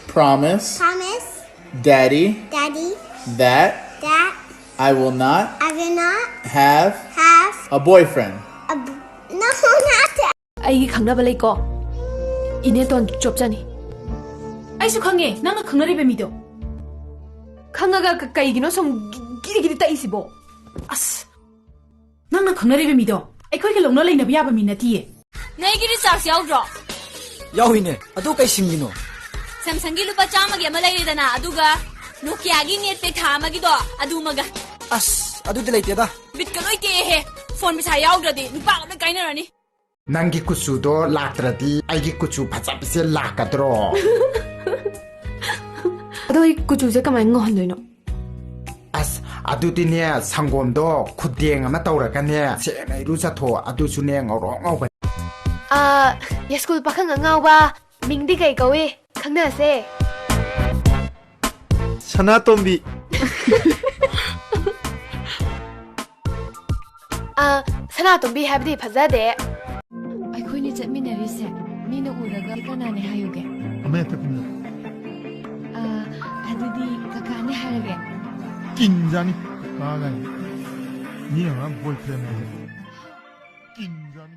promise promise Daddy Daddy that that I will not I will not have have a boyfriend. no not that. ꯑꯩꯒꯤ ꯈꯪꯅꯕ ꯂꯩꯀꯣ 이내돈 좁잖니 ꯑꯩꯁꯨ ꯈꯪꯉꯦ ꯅꯪꯅ ꯈꯪꯅꯔꯤꯕ ꯃꯤꯗꯣ ꯈꯪꯉꯒ ꯀꯩꯒꯤꯅꯣ ꯁꯨꯝ ꯒꯤꯔꯤ ꯇꯛꯏꯁꯤꯕꯣ ꯑꯁ ꯅꯪꯅ ꯈꯪꯅꯔꯤꯕ ꯃꯤꯗꯣ ꯑꯩꯈꯣꯏꯒ ꯂꯧꯅ ꯂꯩꯅꯕ ꯌꯥꯕ ꯃꯤ ꯅꯠꯇꯤꯌꯦ ꯅꯣꯏꯒꯤ ꯔꯤꯆꯥꯔꯖ ꯌꯥꯎꯗ꯭ꯔꯣ ꯌꯥꯎꯏꯅꯦ ꯑꯗꯨ ꯀꯩ ꯁꯤꯝꯒꯤꯅꯣ ꯁꯦꯝꯁꯪꯒꯤ ꯂꯨꯄꯥ 100ꯒꯤ ꯑꯃ ꯂꯩꯔꯦꯗꯅ ꯑꯗꯨꯒ ꯅꯣꯀꯤꯌꯥꯒꯤ ꯅꯦꯠ ꯄꯦꯛ ꯊꯥ ꯑꯃꯒꯤꯗꯣ ꯑꯗꯨꯃꯒ ꯑꯁ ꯑꯗꯨꯗꯤ ꯂꯩꯇꯦꯗ ꯕꯤꯠꯀ ꯂꯣꯏ ꯇꯦꯛꯑꯦꯍꯦ ꯐꯣꯟ ꯄꯩꯁꯥ ꯌꯥꯎꯗ꯭ꯔꯗꯤ ꯅꯨꯄꯥꯒ ꯂꯣꯏ ꯀꯥꯏꯅꯔꯅꯤ ꯅꯪꯒꯤ ꯀꯨꯆꯨꯗꯣ ꯂꯥꯛꯇ꯭ꯔꯗꯤ ꯑꯩꯒꯤ ꯀꯨꯆꯨ ꯐꯖꯕꯁꯦ ꯂꯥꯛꯀꯗ꯭ꯔꯣ ꯑꯗꯣ ꯑꯩ ꯀꯨꯆꯨꯁꯦ ꯀꯃꯥꯏꯅ ꯉꯧꯍꯟꯗꯣꯏꯅꯣ ꯑꯁ ꯑꯗꯨꯗꯤꯅꯦ ꯁꯪꯒꯣꯝꯗꯣ ꯈꯨꯗꯦꯡ ꯑꯃ ꯇꯧꯔꯒꯅꯦ ꯁꯦꯡꯅ ꯏꯔꯨꯖꯊꯣꯛ ꯑꯗꯨꯁꯨꯅꯦ ꯉꯧꯔꯣꯛ ꯉꯧꯕꯅꯤ ꯌꯥꯁꯀꯨꯜ ꯄꯥꯈꯪ ꯑꯉꯥꯎꯕ ꯃꯤꯡꯗꯤ ꯀꯩ ꯀꯧꯏ ꯈꯪꯅꯁꯦ ꯁꯅꯥꯇꯣꯝꯕꯤ ꯁꯅꯥꯇꯣꯝꯕꯤ ꯍꯥꯏꯕꯗꯤ ꯐꯖꯗꯦ ꯑꯩꯈꯣꯏꯅꯤ ꯆꯠꯃꯤꯟꯅꯔꯤꯁꯦ ꯃꯤꯅ ꯎꯔꯒ ꯀꯅꯥꯅꯦ ꯍꯥꯏꯌꯨꯒꯦ ꯑꯃꯠꯇ ꯈꯨꯝꯅ ꯑꯗꯨꯗꯤ ꯀꯀꯥꯅꯦ ꯍꯥꯏꯔꯒꯦ ꯀꯤꯟꯖꯥꯅꯤ ꯃꯥꯒꯥꯏ ꯃꯤ ꯑꯃ ꯕꯣꯏꯐ꯭ꯔꯦꯟ ꯍꯥꯏꯁꯦ ꯀꯤꯟꯖꯥꯅꯤ